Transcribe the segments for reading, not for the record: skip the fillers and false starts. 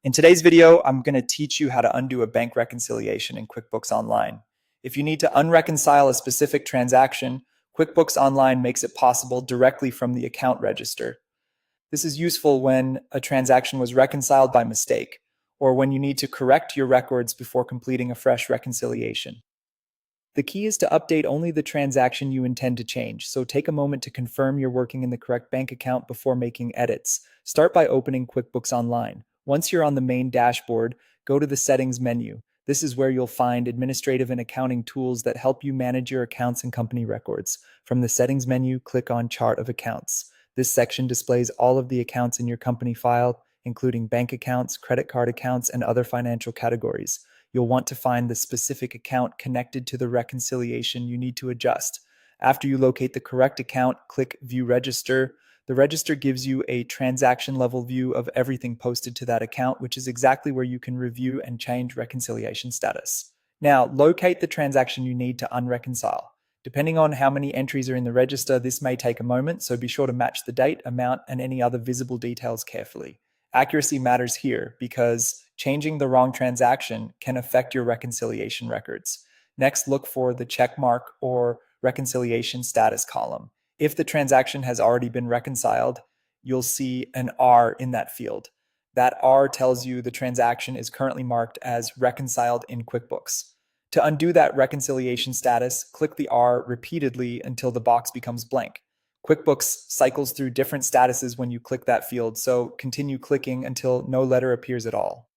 In today's video, I'm going to teach you how to undo a bank reconciliation in QuickBooks Online. If you need to unreconcile a specific transaction, QuickBooks Online makes it possible directly from the account register. This is useful when a transaction was reconciled by mistake, or when you need to correct your records before completing a fresh reconciliation. The key is to update only the transaction you intend to change, so take a moment to confirm you're working in the correct bank account before making edits. Start by opening QuickBooks Online. Once you're on the main dashboard, go to the Settings menu. This is where you'll find administrative and accounting tools that help you manage your accounts and company records. From the Settings menu, click on Chart of Accounts. This section displays all of the accounts in your company file, including bank accounts, credit card accounts, and other financial categories. You'll want to find the specific account connected to the reconciliation you need to adjust. After you locate the correct account, click View Register. The register gives you a transaction level view of everything posted to that account, which is exactly where you can review and change reconciliation status. Now, locate the transaction you need to unreconcile. Depending on how many entries are in the register, this may take a moment, so be sure to match the date, amount, and any other visible details carefully. Accuracy matters here because changing the wrong transaction can affect your reconciliation records. Next, look for the check mark or reconciliation status column. If the transaction has already been reconciled, you'll see an R in that field. That R tells you the transaction is currently marked as reconciled in QuickBooks. To undo that reconciliation status, click the R repeatedly until the box becomes blank. QuickBooks cycles through different statuses when you click that field, so continue clicking until no letter appears at all.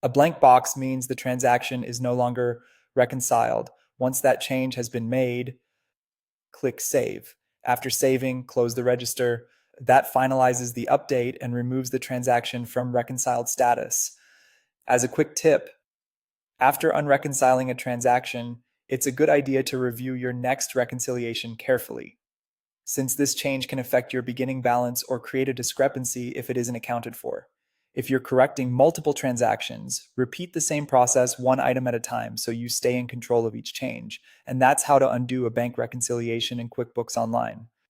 A blank box means the transaction is no longer reconciled. Once that change has been made, click Save. After saving, close the register. That finalizes the update and removes the transaction from reconciled status. As a quick tip, after unreconciling a transaction, it's a good idea to review your next reconciliation carefully, since this change can affect your beginning balance or create a discrepancy if it isn't accounted for. If you're correcting multiple transactions, repeat the same process one item at a time so you stay in control of each change. And that's how to undo a bank reconciliation in QuickBooks Online.